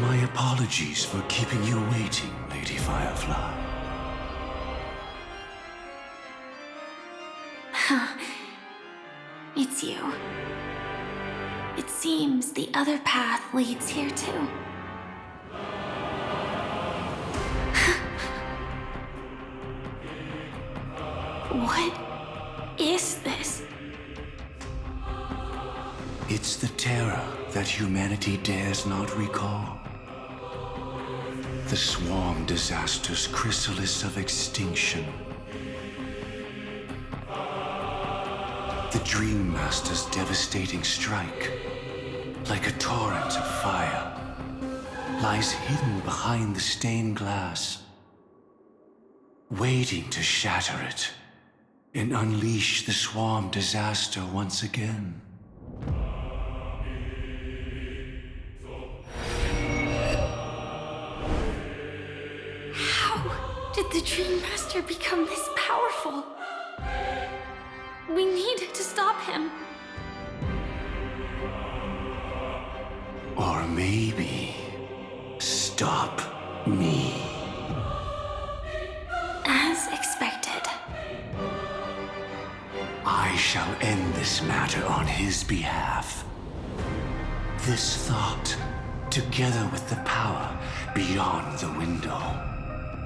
My apologies for keeping you waiting, Lady Firefly. It's you. It seems the other path leads here too. What is this? It's the terror that humanity dares not recall. The swarm disaster's chrysalis of extinction. The Dream Master's devastating strike, like a torrent of fire, lies hidden behind the stained glass, waiting to shatter it and unleash the swarm disaster once again. How did the Dream Master become this powerful? We need to stop him. Or maybe stop me. As expected. I shall end this matter on his behalf. This thought, together with the power beyond the window,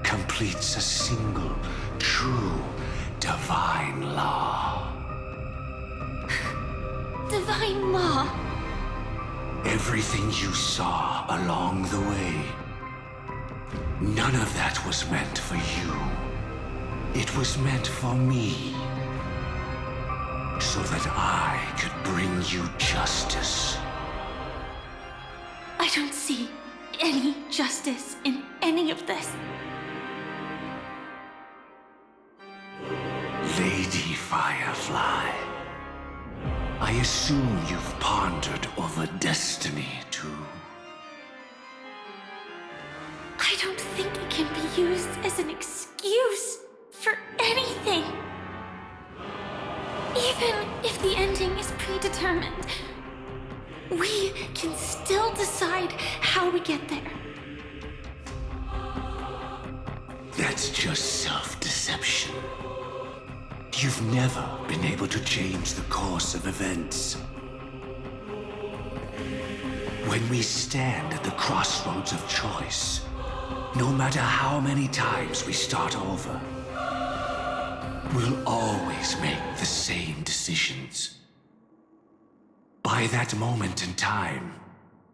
completes a single, true, divine law. Divine law? Everything you saw along the way, none of that was meant for you. It was meant for me, so that I could bring you justice. I don't see any justice in any of this. Lady Firefly, I assume you've pondered over destiny, too. I don't think it can be used as an excuse for anything. Even if the ending is predetermined, we can still decide how we get there. That's just self-deception. You've never been able to change the course of events. When we stand at the crossroads of choice, no matter how many times we start over, we'll always make the same decisions. By that moment in time,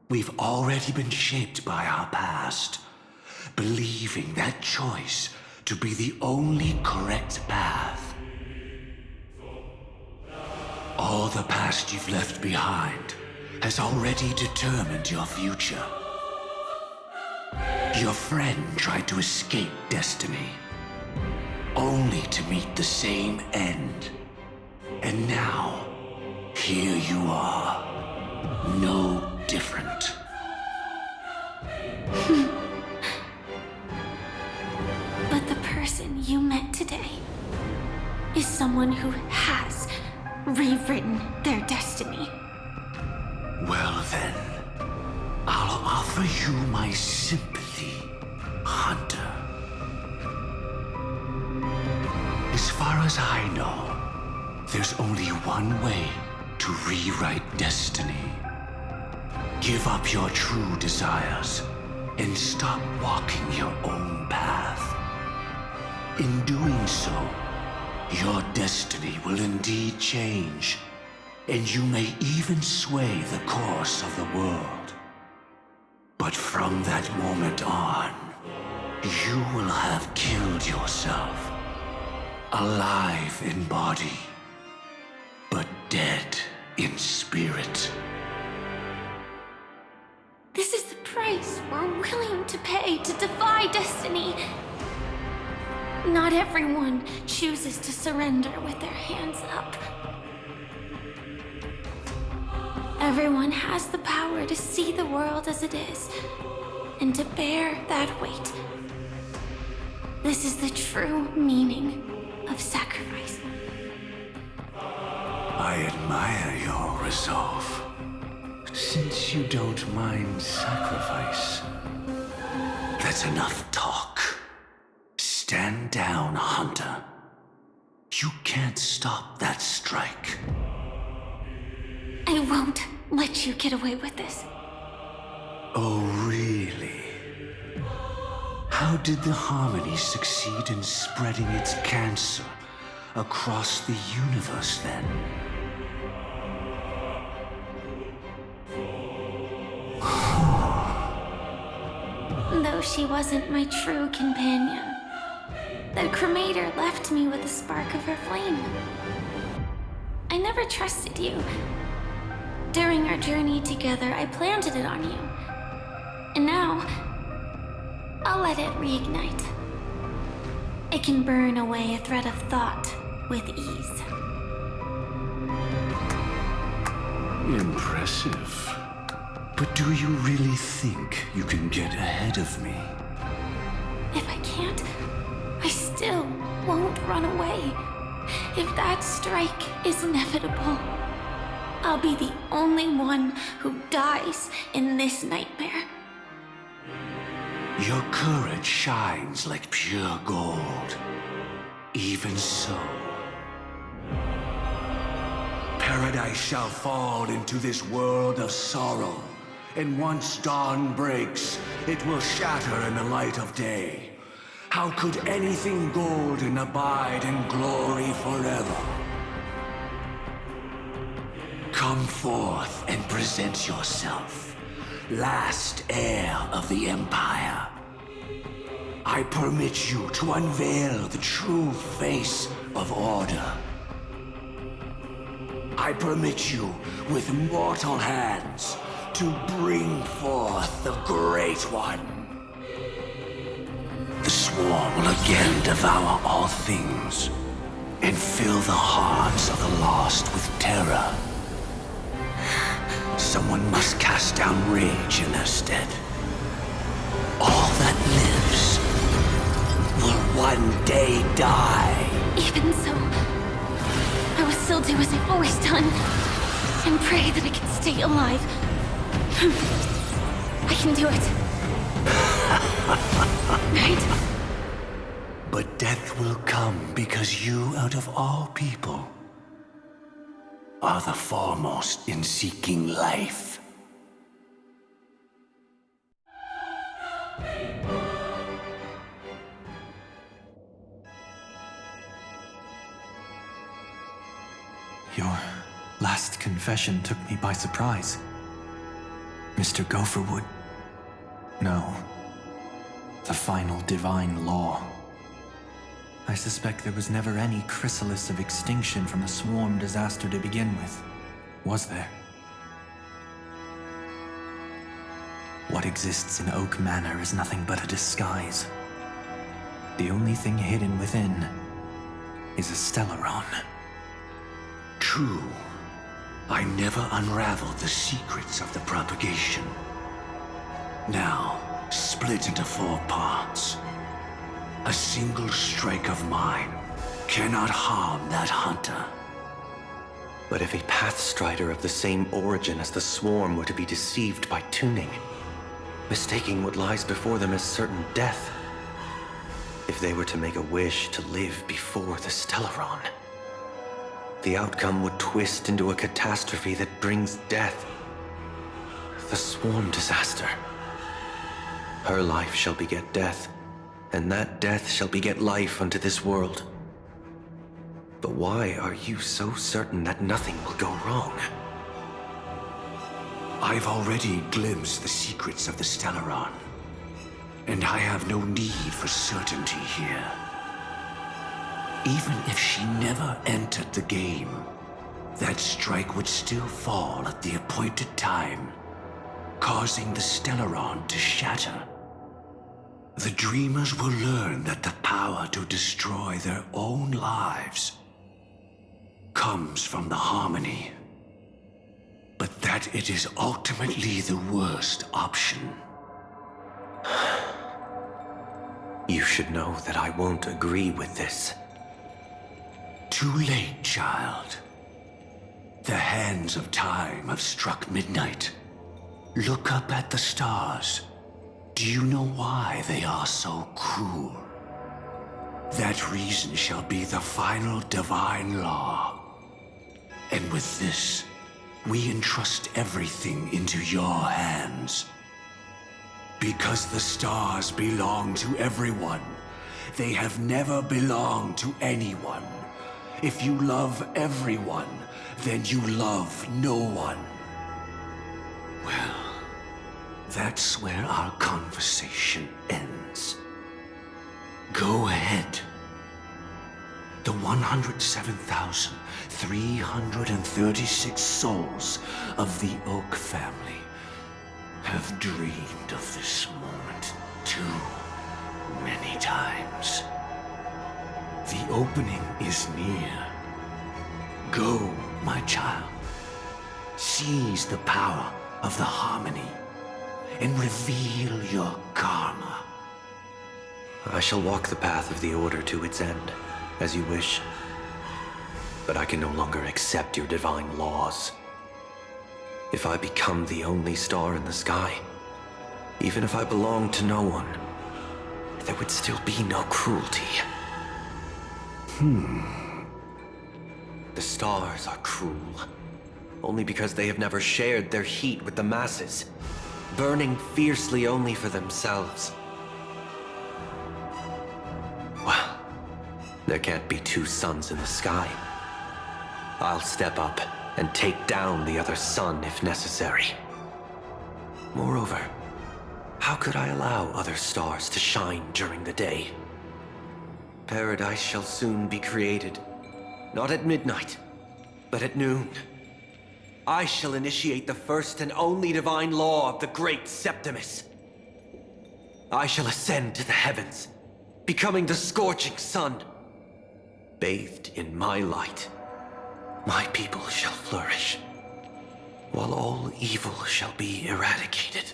we've already been shaped by our past, believing that choice to be the only correct path. All the past you've left behind has already determined your future. Your friend tried to escape destiny, only to meet the same end. And now, here you are, no different. But the person you met today is someone who has rewritten their destiny. Well then, I'll offer you my sympathy, Hunter. As far as I know, there's only one way to rewrite destiny. Give up your true desires and stop walking your own path. In doing so, your destiny will indeed change, and you may even sway the course of the world. But from that moment on, you will have killed yourself, alive in body, but dead in spirit. This is the price we're willing to pay to defy destiny. Not everyone chooses to surrender with their hands up. Everyone has the power to see the world as it is, and to bear that weight. This is the true meaning of sacrifice. I admire your resolve, since you don't mind sacrifice. That's enough talk. Stand down, Hunter. You can't stop that strike. I won't let you get away with this. Oh, really? How did the Harmony succeed in spreading its cancer across the universe, then? Though she wasn't my true companion, the cremator left me with a spark of her flame. I never trusted you. During our journey together, I planted it on you. And now, I'll let it reignite. It can burn away a thread of thought with ease. Impressive. But do you really think you can get ahead of me? If I can't, I still won't run away. If that strike is inevitable, I'll be the only one who dies in this nightmare. Your courage shines like pure gold. Even so, paradise shall fall into this world of sorrow. And once dawn breaks, it will shatter in the light of day. How could anything golden abide in glory forever? Come forth and present yourself, last heir of the Empire. I permit you to unveil the true face of order. I permit you, with mortal hands, to bring forth the Great One. The swarm will again devour all things and fill the hearts of the lost with terror. Someone must cast down rage in their stead. All that lives will one day die. Even so, I will still do as I've always done, and pray that I can stay alive. I can do it. Right? But death will come because you, out of all people, are the foremost in seeking life. Your last confession took me by surprise. Mr. Gopherwood. No. The final divine law. I suspect there was never any chrysalis of extinction from the swarm disaster to begin with. Was there? What exists in Oak Manor is nothing but a disguise. The only thing hidden within is a Stellaron. True. I never unraveled the secrets of the propagation. Now, split into 4 parts. A single strike of mine cannot harm that hunter. But if a Pathstrider of the same origin as the Swarm were to be deceived by tuning, mistaking what lies before them as certain death, if they were to make a wish to live before the Stellaron, the outcome would twist into a catastrophe that brings death. The Swarm disaster. Her life shall beget death, and that death shall beget life unto this world. But why are you so certain that nothing will go wrong? I've already glimpsed the secrets of the Stellaron, and I have no need for certainty here. Even if she never entered the game, that strike would still fall at the appointed time, causing the Stellaron to shatter. The dreamers will learn that the power to destroy their own lives comes from the Harmony, but that it is ultimately the worst option. You should know that I won't agree with this. Too late, child. The hands of time have struck midnight. Look up at the stars. Do you know why they are so cruel? That reason shall be the final divine law. And with this, we entrust everything into your hands. Because the stars belong to everyone, they have never belonged to anyone. If you love everyone, then you love no one. Well, that's where our conversation ends. Go ahead. The 107,336 souls of the Oak family have dreamed of this moment too many times. The opening is near. Go, my child. Seize the power of the harmony and reveal your karma. I shall walk the path of the Order to its end, as you wish. But I can no longer accept your divine laws. If I become the only star in the sky, even if I belong to no one, there would still be no cruelty. The stars are cruel, only because they have never shared their heat with the masses, burning fiercely only for themselves. Well, there can't be two suns in the sky. I'll step up and take down the other sun if necessary. Moreover, how could I allow other stars to shine during the day? Paradise shall soon be created, not at midnight, but at noon. I shall initiate the first and only divine law of the great Septimus. I shall ascend to the heavens, becoming the scorching sun. Bathed in my light, my people shall flourish, while all evil shall be eradicated.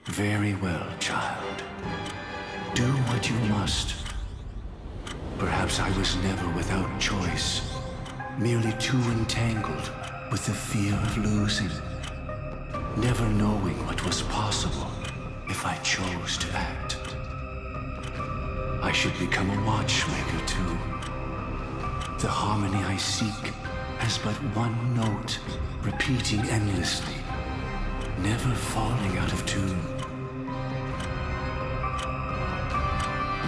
Very well, child. Do what you must. Perhaps I was never without choice, merely too entangled with the fear of losing, never knowing what was possible if I chose to act. I should become a watchmaker too. The harmony I seek has but one note, repeating endlessly, never falling out of tune.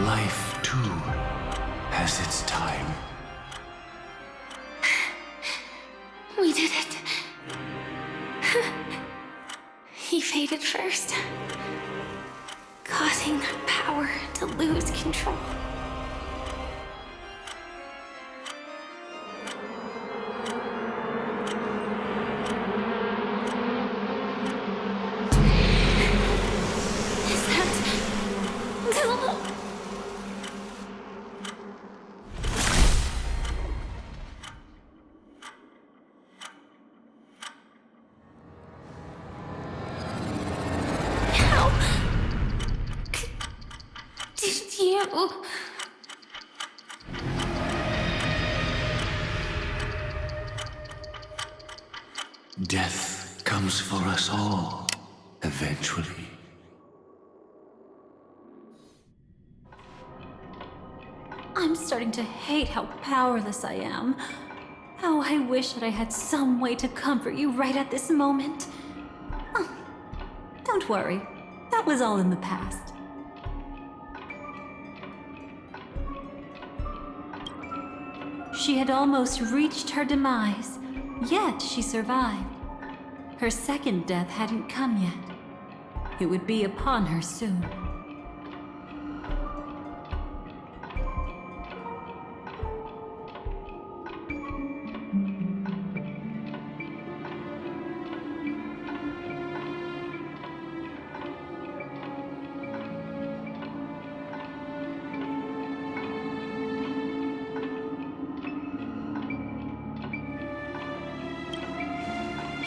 Life, too, has its time. We did it. He faded first, causing the power to lose control. Is that the... Did you... Death comes for us all, eventually. I'm starting to hate how powerless I am. How I wish that I had some way to comfort you right at this moment. Oh, don't worry, that was all in the past. She had almost reached her demise, yet she survived. Her second death hadn't come yet. It would be upon her soon.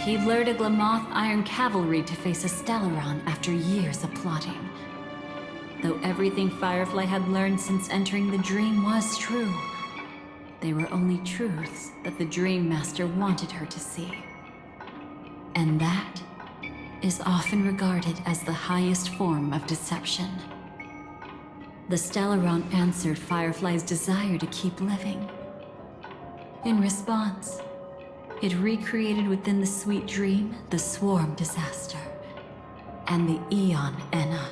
He lured a Glamoth Iron Cavalry to face a Stellaron after years of plotting. Though everything Firefly had learned since entering the dream was true, they were only truths that the Dream Master wanted her to see. And that is often regarded as the highest form of deception. The Stellaron answered Firefly's desire to keep living. In response, it recreated within the sweet dream the swarm disaster and the Eon Enna.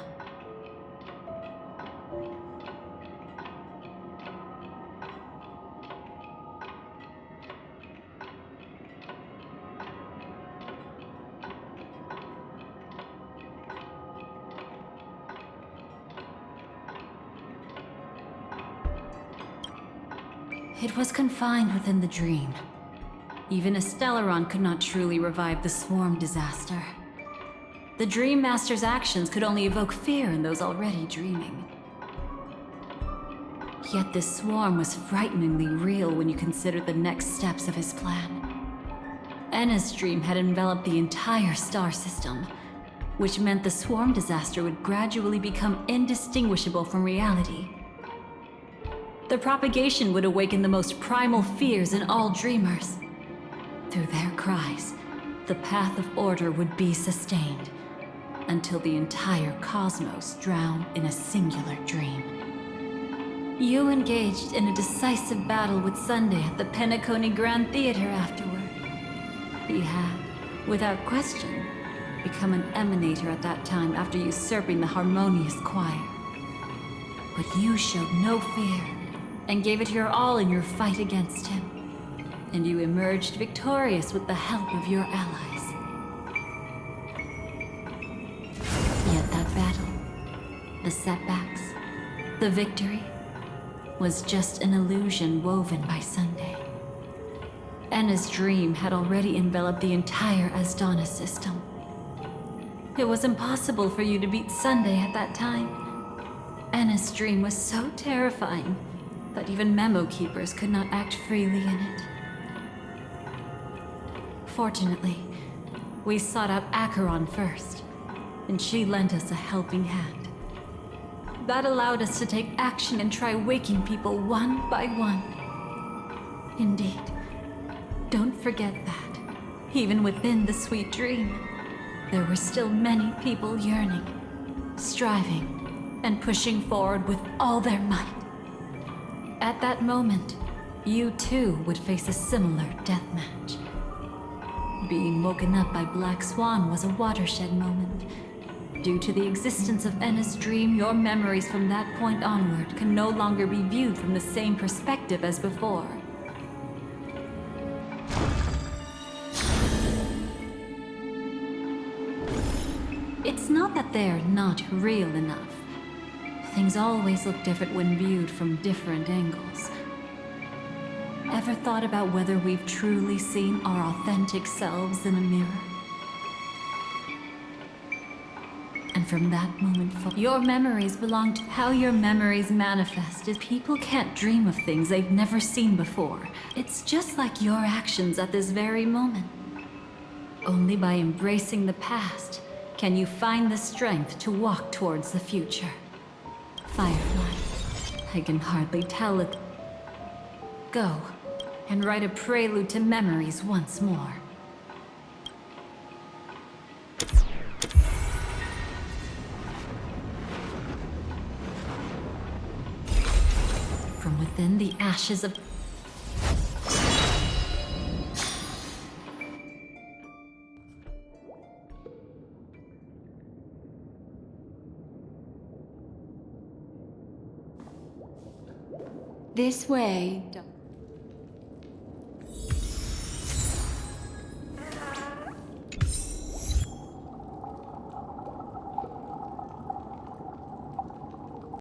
It was confined within the dream. Even a Stellaron could not truly revive the swarm disaster. The Dream Master's actions could only evoke fear in those already dreaming. Yet this swarm was frighteningly real when you consider the next steps of his plan. Enna's dream had enveloped the entire star system, which meant the swarm disaster would gradually become indistinguishable from reality. The propagation would awaken the most primal fears in all dreamers. Through their cries, the path of order would be sustained, until the entire cosmos drowned in a singular dream. You engaged in a decisive battle with Sunday at the Penacony Grand Theater afterward. He had, without question, become an emanator at that time after usurping the harmonious choir. But you showed no fear, and gave it your all in your fight against him. And you emerged victorious with the help of your allies. Yet that battle, the setbacks, the victory, was just an illusion woven by Sunday. Enna's dream had already enveloped the entire Asdana system. It was impossible for you to beat Sunday at that time. Enna's dream was so terrifying that even memo keepers could not act freely in it. Fortunately, we sought out Acheron first, and she lent us a helping hand. That allowed us to take action and try waking people one by one. Indeed, don't forget that, even within the sweet dream, there were still many people yearning, striving, and pushing forward with all their might. At that moment, you too would face a similar deathmatch. Being woken up by Black Swan was a watershed moment. Due to the existence of Enna's dream, your memories from that point onward can no longer be viewed from the same perspective as before. It's not that they're not real enough. Things always look different when viewed from different angles. Ever thought about whether we've truly seen our authentic selves in a mirror? And from that moment forward, your memories belong to how your memories manifest is people can't dream of things they've never seen before. It's just like your actions at this very moment. Only by embracing the past can you find the strength to walk towards the future. Firefly, I can hardly tell it. Go, and write a prelude to memories once more. From within the ashes of... This way.